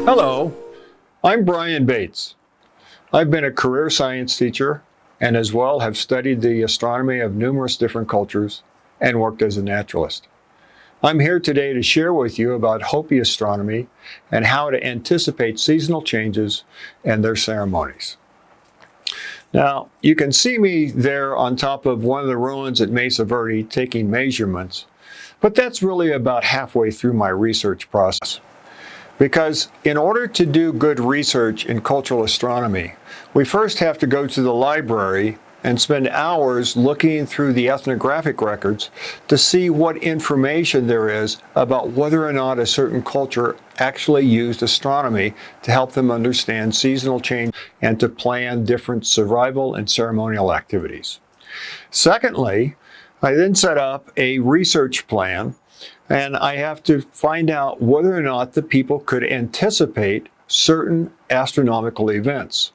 Hello, I'm Bryan Bates. I've been a career science teacher and as well have studied the astronomy of numerous different cultures and worked as a naturalist. I'm here today to share with you about Hopi astronomy and how to anticipate seasonal changes and their ceremonies. Now, you can see me there on top of one of the ruins at Mesa Verde taking measurements, but that's really about halfway through my research process. Because in order to do good research in cultural astronomy, we first have to go to the library and spend hours looking through the ethnographic records to see what information there is about whether or not a certain culture actually used astronomy to help them understand seasonal change and to plan different survival and ceremonial activities. Secondly, I then set up a research plan, and I have to find out whether or not the people could anticipate certain astronomical events.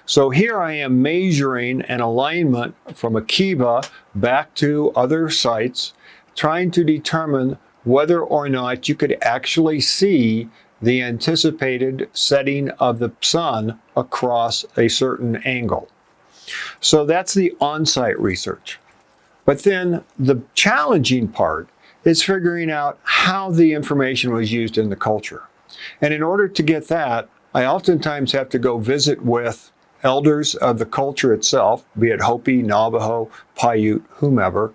So here I am measuring an alignment from Akiva back to other sites, trying to determine whether or not you could actually see the anticipated setting of the sun across a certain angle. So that's the on-site research. But then the challenging part is figuring out how the information was used in the culture. And in order to get that, I oftentimes have to go visit with elders of the culture itself, be it Hopi, Navajo, Paiute, whomever.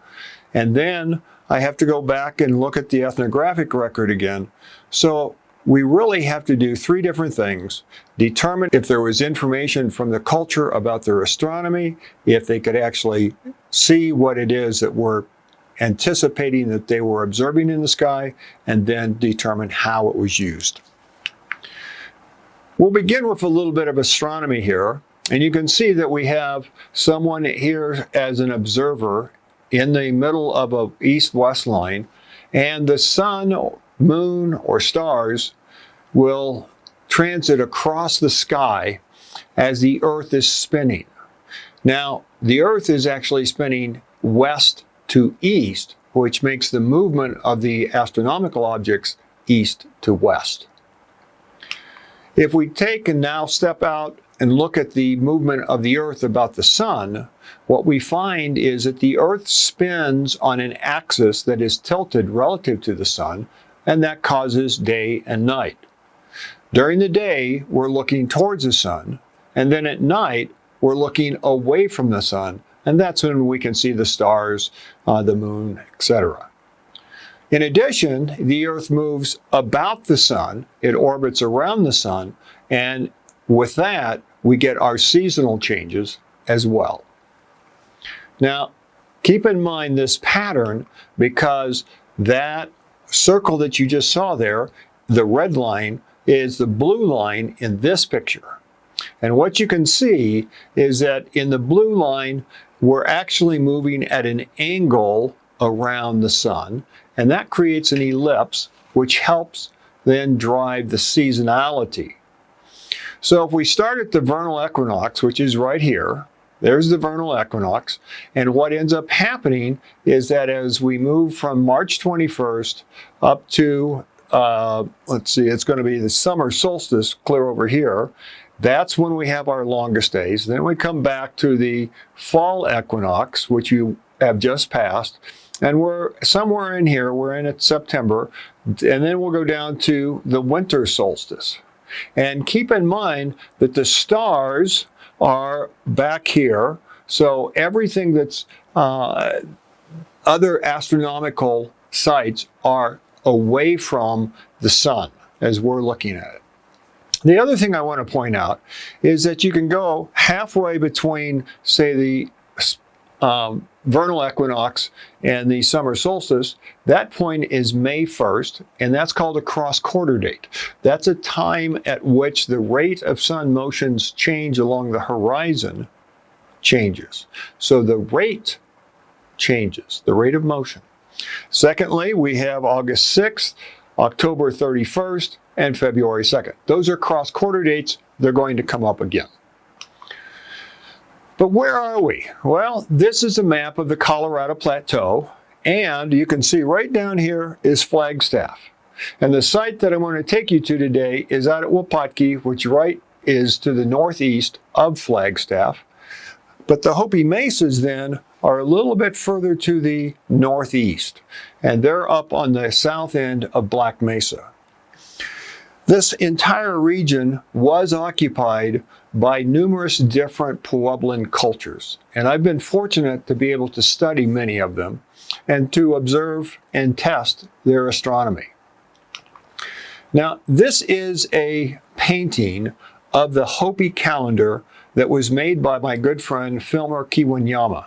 And then I have to go back and look at the ethnographic record again. So we really have to do three different things. Determine if there was information from the culture about their astronomy, if they could actually see what it is that we're anticipating that they were observing in the sky, and then determine how it was used. We'll begin with a little bit of astronomy here, and you can see that we have someone here as an observer in the middle of an east-west line, and the sun, moon, or stars will transit across the sky as the Earth is spinning. Now, the Earth is actually spinning west to east, which makes the movement of the astronomical objects east to west. If we take and now step out and look at the movement of the Earth about the sun, what we find is that the Earth spins on an axis that is tilted relative to the sun, and that causes day and night. During the day, we're looking towards the sun, and then at night, we're looking away from the sun, and that's when we can see the stars, the moon, etc. In addition, the Earth moves about the sun. It orbits around the sun, and with that, we get our seasonal changes as well. Now, keep in mind this pattern, because that circle that you just saw there, the red line, is the blue line in this picture. And what you can see is that in the blue line, we're actually moving at an angle around the sun, and that creates an ellipse, which helps then drive the seasonality. So if we start at the vernal equinox, which is right here, there's the vernal equinox, and what ends up happening is that as we move from March 21st up to, let's see, it's going to be the summer solstice clear over here. That's when we have our longest days. Then we come back to the fall equinox, which you have just passed, and we're somewhere in here, we're in at September, and then we'll go down to the winter solstice. And keep in mind that the stars are back here, so everything that's other astronomical sites are away from the sun as we're looking at it. The other thing I want to point out is that you can go halfway between, say, the vernal equinox and the summer solstice. That point is May 1st, and that's called a cross-quarter date. That's a time at which the rate of sun motions change along the horizon changes. So the rate changes, the rate of motion. Secondly, we have August 6th, October 31st, and February 2nd. Those are cross-quarter dates. They're going to come up again. But where are we? Well, this is a map of the Colorado Plateau, and you can see right down here is Flagstaff. And the site that I want to take you to today is out at Wupatki, which is to the northeast of Flagstaff. But the Hopi Mesas then are a little bit further to the northeast, and they're up on the south end of Black Mesa. This entire region was occupied by numerous different Puebloan cultures, and I've been fortunate to be able to study many of them and to observe and test their astronomy. Now, this is a painting of the Hopi calendar that was made by my good friend Filmer Kiwanyama.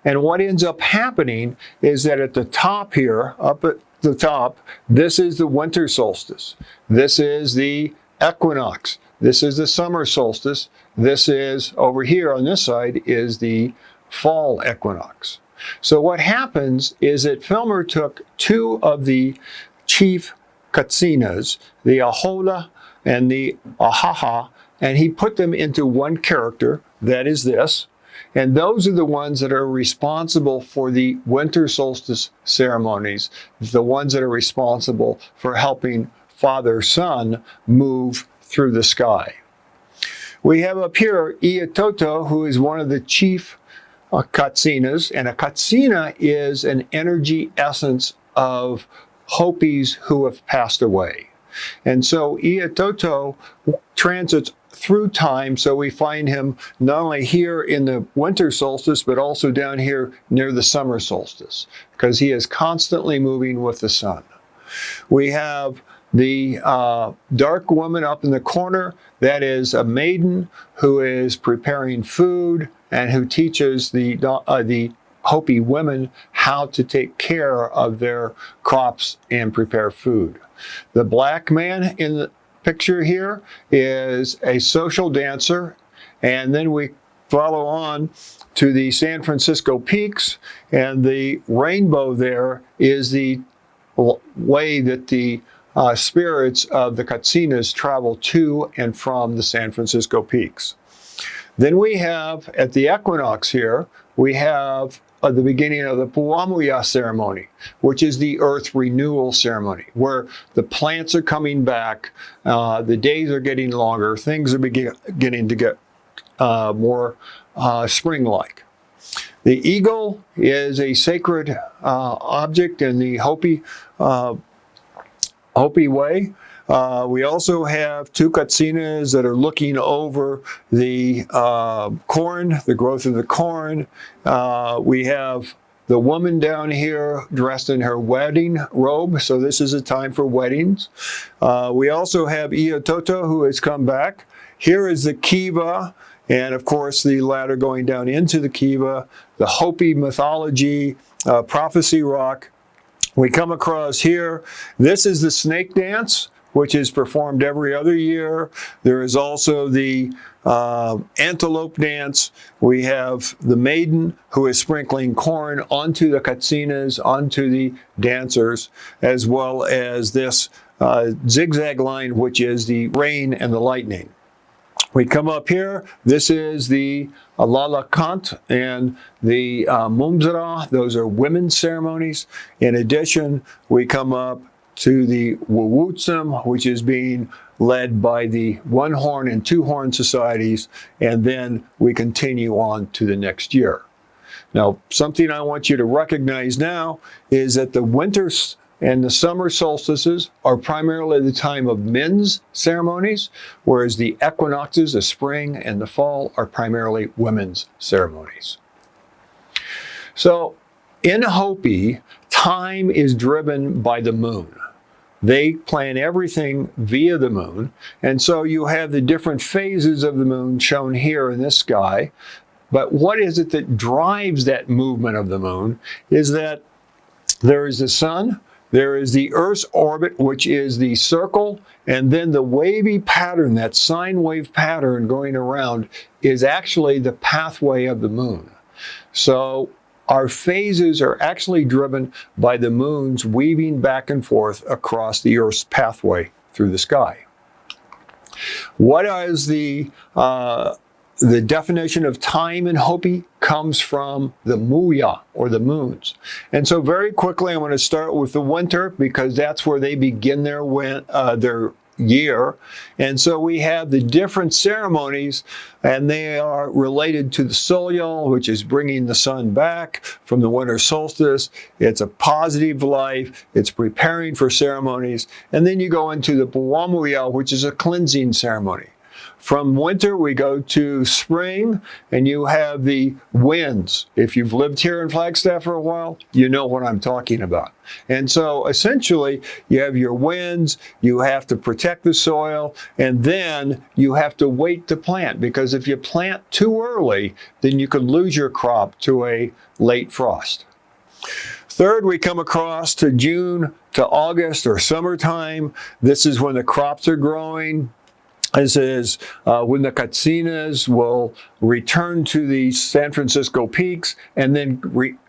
And what ends up happening is that at the top here, up at the top, this is the winter solstice. This is the equinox. This is the summer solstice. This is, over here on this side, is the fall equinox. So what happens is that Filmer took two of the chief katsinas, the Ahola and the Ahaha, and he put them into one character, that is this. And those are the ones that are responsible for the winter solstice ceremonies, the ones that are responsible for helping Father Sun move through the sky. We have up here Iatoto, who is one of the chief katsinas, and a katsina is an energy essence of Hopis who have passed away. And so Iatoto transits through time, so we find him not only here in the winter solstice, but also down here near the summer solstice, because he is constantly moving with the sun. We have the dark woman up in the corner. That is a maiden who is preparing food and who teaches the Hopi women how to take care of their crops and prepare food. The black man in the picture here is a social dancer, and then we follow on to the San Francisco peaks, and the rainbow there is the way that the spirits of the katsinas travel to and from the San Francisco peaks. Then we have, at the equinox here, we have the beginning of the Puamuya ceremony, which is the earth renewal ceremony, where the plants are coming back, the days are getting longer, things are beginning to get more spring-like. The eagle is a sacred object in the Hopi way. We also have two katsinas that are looking over the corn, the growth of the corn. We have the woman down here dressed in her wedding robe, so this is a time for weddings. We also have Iatoto, who has come back. Here is the kiva, and of course the ladder going down into the kiva, the Hopi mythology, prophecy rock. We come across here, this is the snake dance, which is performed every other year. There is also the antelope dance. We have the maiden who is sprinkling corn onto the katsinas, onto the dancers, as well as this zigzag line, which is the rain and the lightning. We come up here, this is the Lalakant and the Mumzara. Those are women's ceremonies. In addition, we come up to the Wuwutsum, which is being led by the one-horn and two-horn societies, and then we continue on to the next year. Now, something I want you to recognize now is that the winter and the summer solstices are primarily the time of men's ceremonies, whereas the equinoxes, the spring and the fall, are primarily women's ceremonies. So, in Hopi, time is driven by the moon. They plan everything via the moon, and so you have the different phases of the moon shown here in this sky. But what is it that drives that movement of the moon is that there is the sun, there is the Earth's orbit, which is the circle, and then the wavy pattern, that sine wave pattern going around, is actually the pathway of the moon. So our phases are actually driven by the moon's weaving back and forth across the Earth's pathway through the sky. What is the the definition of time in Hopi comes from the muya, or the moons. And so very quickly, I'm going to start with the winter because that's where they begin their year. And so we have the different ceremonies, and they are related to the Solyal, which is bringing the sun back from the winter solstice. It's a positive life. It's preparing for ceremonies. And then you go into the Puebloan, which is a cleansing ceremony. From winter, we go to spring, and you have the winds. If you've lived here in Flagstaff for a while, you know what I'm talking about. And so essentially, you have your winds, you have to protect the soil, and then you have to wait to plant, because if you plant too early, then you could lose your crop to a late frost. Third, we come across to June to August, or summertime. This is when the crops are growing. This is when the Katsinas will return to the San Francisco peaks and then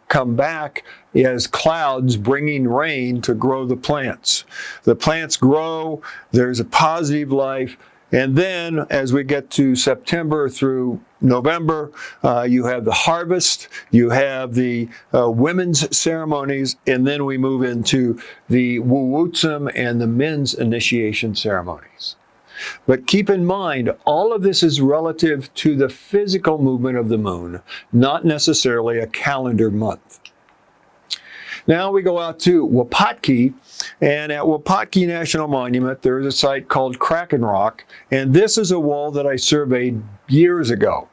come back as clouds bringing rain to grow the plants. The plants grow, there's a positive life, and then as we get to September through November, you have the harvest, you have the women's ceremonies, and then we move into the Wuwutsum and the men's initiation ceremonies. But keep in mind, all of this is relative to the physical movement of the moon, not necessarily a calendar month. Now we go out to Wupatki, and at Wupatki National Monument, there is a site called Kraken Rock, and this is a wall that I surveyed years ago.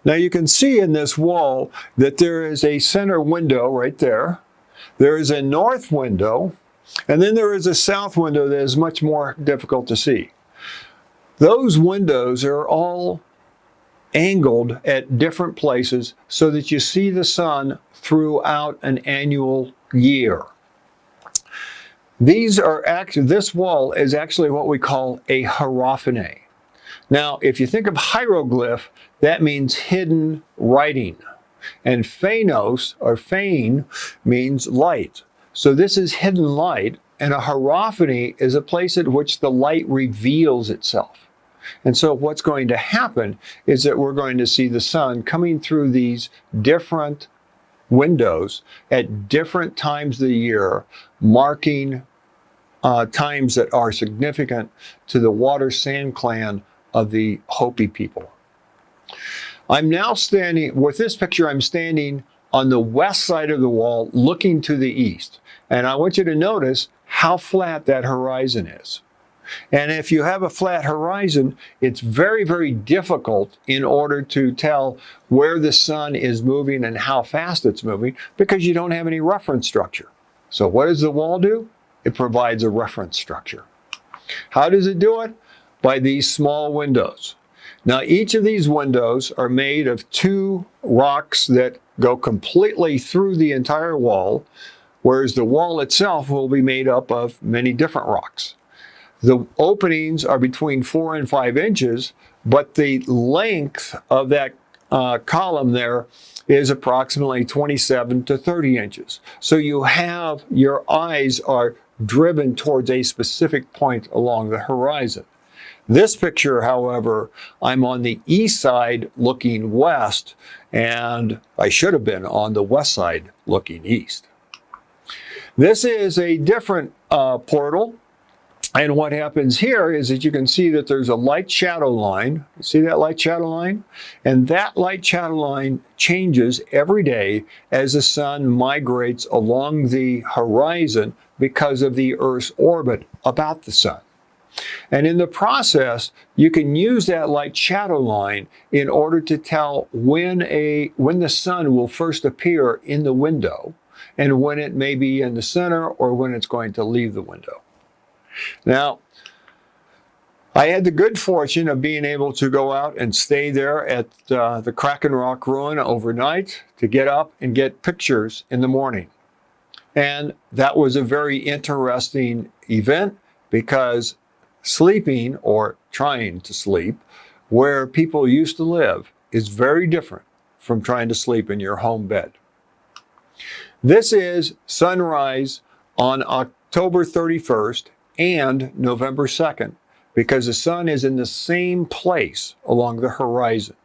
Now you can see in this wall that there is a center window right there. There is a north window, and then there is a south window that is much more difficult to see. Those windows are all angled at different places so that you see the sun throughout an annual year. This wall is actually what we call a hierophany. Now, if you think of hieroglyph, that means hidden writing. And phanos, or phane, means light. So this is hidden light, and a hierophany is a place at which the light reveals itself. And so what's going to happen is that we're going to see the sun coming through these different windows at different times of the year, marking times that are significant to the water sand clan of the Hopi people. I'm now standing, with this picture, I'm standing on the west side of the wall looking to the east. And I want you to notice how flat that horizon is. And if you have a flat horizon, it's very, very difficult in order to tell where the sun is moving and how fast it's moving, because you don't have any reference structure. So what does the wall do? It provides a reference structure. How does it do it? By these small windows. Now, each of these windows are made of two rocks that go completely through the entire wall, whereas the wall itself will be made up of many different rocks. The openings are between 4 and 5 inches, but the length of that column there is approximately 27 to 30 inches. So your eyes are driven towards a specific point along the horizon. This picture, however, I'm on the east side looking west, and I should have been on the west side looking east. This is a different portal. And what happens here is that you can see that there's a light shadow line. See that light shadow line? And that light shadow line changes every day as the sun migrates along the horizon because of the Earth's orbit about the sun. And in the process, you can use that light shadow line in order to tell when the sun will first appear in the window, and when it may be in the center or when it's going to leave the window. Now, I had the good fortune of being able to go out and stay there at the Kraken Rock ruin overnight to get up and get pictures in the morning. And that was a very interesting event, because sleeping, or trying to sleep, where people used to live is very different from trying to sleep in your home bed. This is sunrise on October 31st and November 2nd, because the sun is in the same place along the horizon.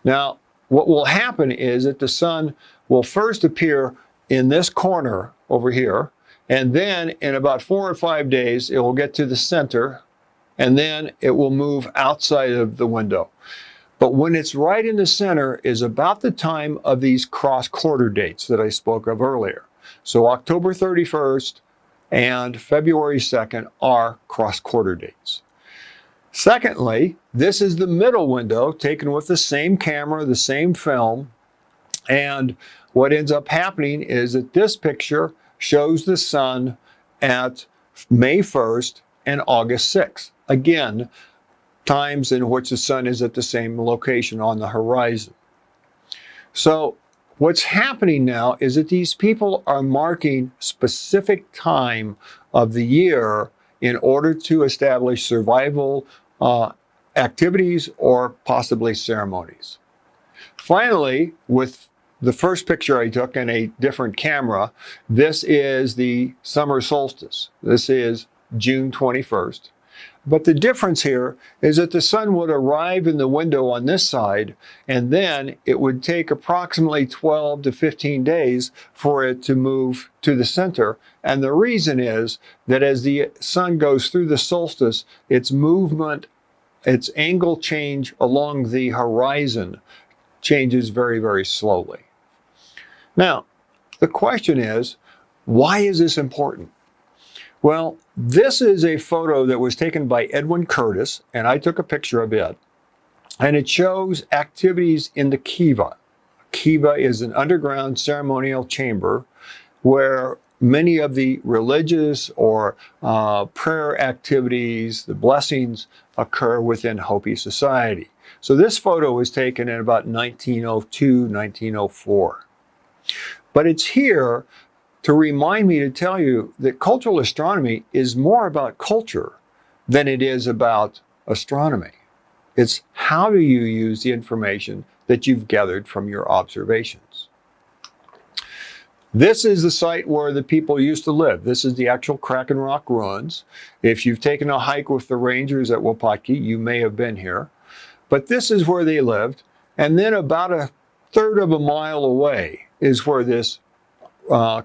Now, what will happen is that the sun will first appear in this corner over here, and then in about 4 or 5 days, it will get to the center, and then it will move outside of the window. But when it's right in the center is about the time of these cross-quarter dates that I spoke of earlier. So October 31st and February 2nd are cross-quarter dates. Secondly, this is the middle window taken with the same camera, the same film, and what ends up happening is that this picture shows the sun at May 1st and August 6th. Again, times in which the sun is at the same location on the horizon. So what's happening now is that these people are marking specific time of the year in order to establish survival activities or possibly ceremonies. Finally, with the first picture I took in a different camera, this is the summer solstice. This is June 21st. But the difference here is that the sun would arrive in the window on this side, and then it would take approximately 12 to 15 days for it to move to the center. And the reason is that as the sun goes through the solstice, its movement, its angle change along the horizon changes very, very slowly. Now, the question is, why is this important? Well, this is a photo that was taken by Edwin Curtis, and I took a picture of it. And it shows activities in the kiva. Kiva is an underground ceremonial chamber where many of the religious or prayer activities, the blessings, occur within Hopi society. So this photo was taken in about 1902, 1904. But it's here to remind me to tell you that cultural astronomy is more about culture than it is about astronomy. It's how do you use the information that you've gathered from your observations. This is the site where the people used to live. This is the actual Kraken Rock ruins. If you've taken a hike with the rangers at Wupatki, you may have been here. But this is where they lived. And then about a third of a mile away is where this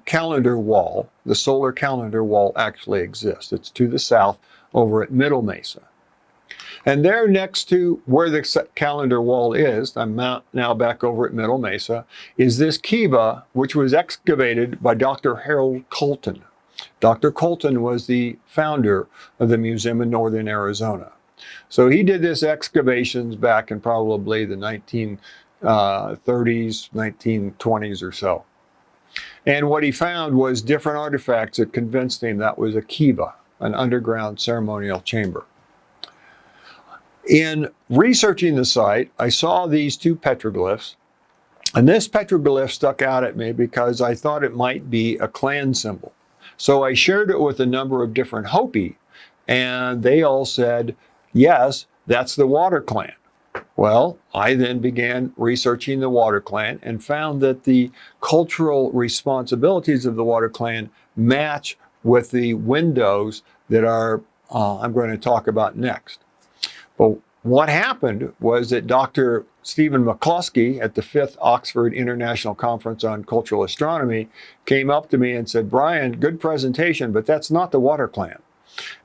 calendar wall, the solar calendar wall, actually exists. It's to the south over at Middle Mesa. And there next to where the calendar wall is, I'm now back over at Middle Mesa, is this kiva, which was excavated by Dr. Harold Colton. Dr. Colton was the founder of the museum in northern Arizona. So he did this excavations back in probably the 1930s, 1920s or so. And what he found was different artifacts that convinced him that was a kiva, an underground ceremonial chamber. In researching the site, I saw these two petroglyphs, and this petroglyph stuck out at me because I thought it might be a clan symbol. So I shared it with a number of different Hopi, and they all said, yes, that's the water clan. Well, I then began researching the water clan and found that the cultural responsibilities of the water clan match with the windows that I'm going to talk about next. But what happened was that Dr. Stephen McCloskey at the 5th Oxford International Conference on Cultural Astronomy came up to me and said, Bryan, good presentation, but that's not the water clan.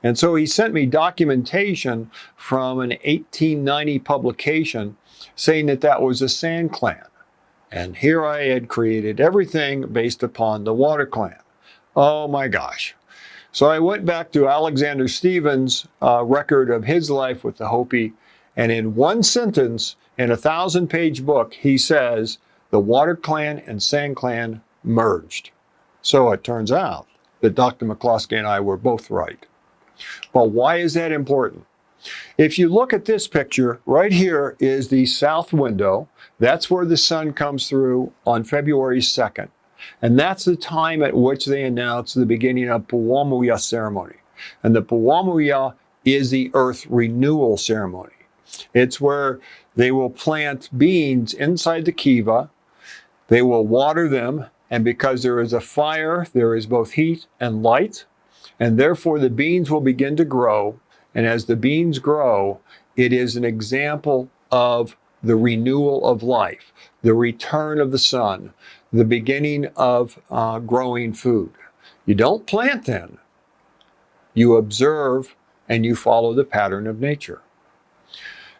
And so he sent me documentation from an 1890 publication saying that that was a sand clan. And here I had created everything based upon the water clan. Oh my gosh. So I went back to Alexander Stevens' record of his life with the Hopi, and in one sentence in a 1,000-page book, he says the water clan and sand clan merged. So it turns out that Dr. McCloskey and I were both right. Well, why is that important? If you look at this picture, right here is the south window. That's where the sun comes through on February 2nd. And that's the time at which they announce the beginning of Puwamuya ceremony. And the Puwamuya is the earth renewal ceremony. It's where they will plant beans inside the kiva. They will water them. And because there is a fire, there is both heat and light. And therefore the beans will begin to grow. And as the beans grow, it is an example of the renewal of life, the return of the sun, the beginning of growing food. You don't plant then. You observe and you follow the pattern of nature.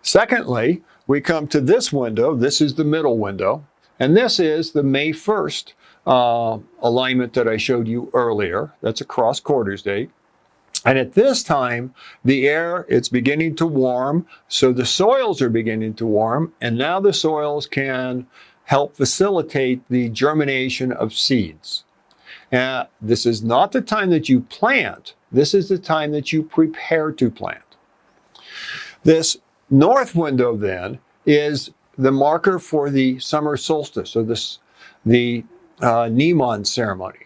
Secondly, we come to this window. This is the middle window. And this is the May 1st alignment that I showed you earlier. That's a cross quarters date. And at this time, the air, it's beginning to warm. So the soils are beginning to warm. And now the soils can help facilitate the germination of seeds. This is not the time that you plant. This is the time that you prepare to plant. This north window then is the marker for the summer solstice, or the Neimon ceremony.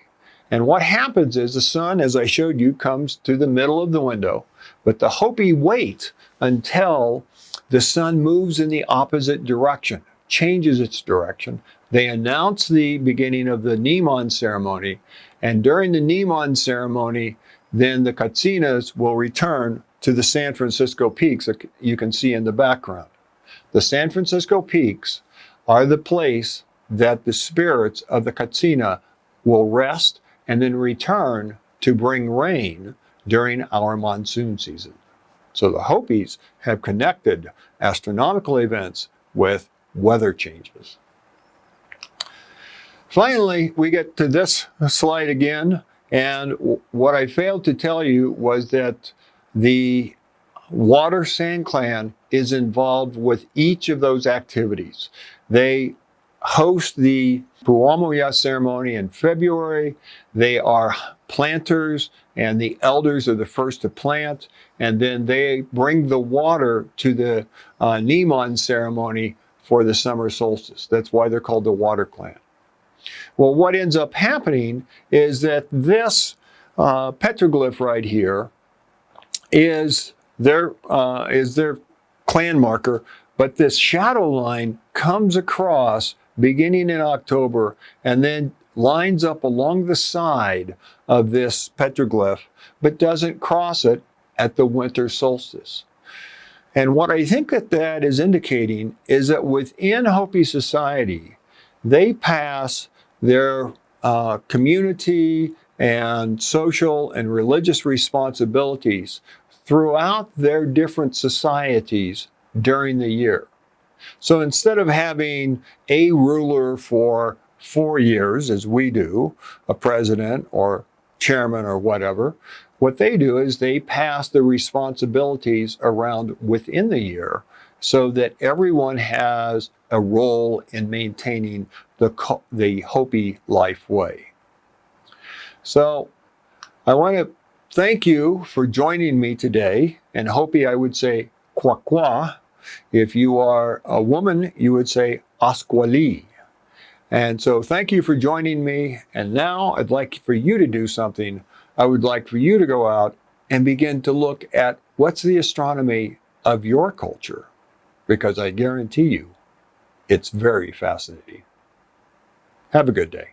And what happens is the sun, as I showed you, comes to the middle of the window, but the Hopi wait until the sun moves in the opposite direction, changes its direction. They announce the beginning of the Neimon ceremony, and during the Neimon ceremony, then the Katsinas will return to the San Francisco peaks that you can see in the background. The San Francisco peaks are the place that the spirits of the Katsina will rest and then return to bring rain during our monsoon season. So the Hopis have connected astronomical events with weather changes. Finally, we get to this slide again, and what I failed to tell you was that the Water Sand Clan is involved with each of those activities. They host the Puamoya ceremony in February. They are planters, and the elders are the first to plant, and then they bring the water to the Neimon ceremony for the summer solstice. That's why they're called the Water Clan. Well, what ends up happening is that this petroglyph right here is their clan marker, but this shadow line comes across beginning in October and then lines up along the side of this petroglyph, but doesn't cross it at the winter solstice. And what I think that is indicating is that within Hopi society, they pass their community and social and religious responsibilities throughout their different societies during the year. So instead of having a ruler for 4 years, as we do, a president or chairman or whatever, what they do is they pass the responsibilities around within the year so that everyone has a role in maintaining the Hopi life way. So I want to thank you for joining me today. And Hopi, I would say kwa kwa. If you are a woman, you would say asquali. And so thank you for joining me. And now I'd like for you to do something. I would like for you to go out and begin to look at what's the astronomy of your culture, because I guarantee you it's very fascinating. Have a good day.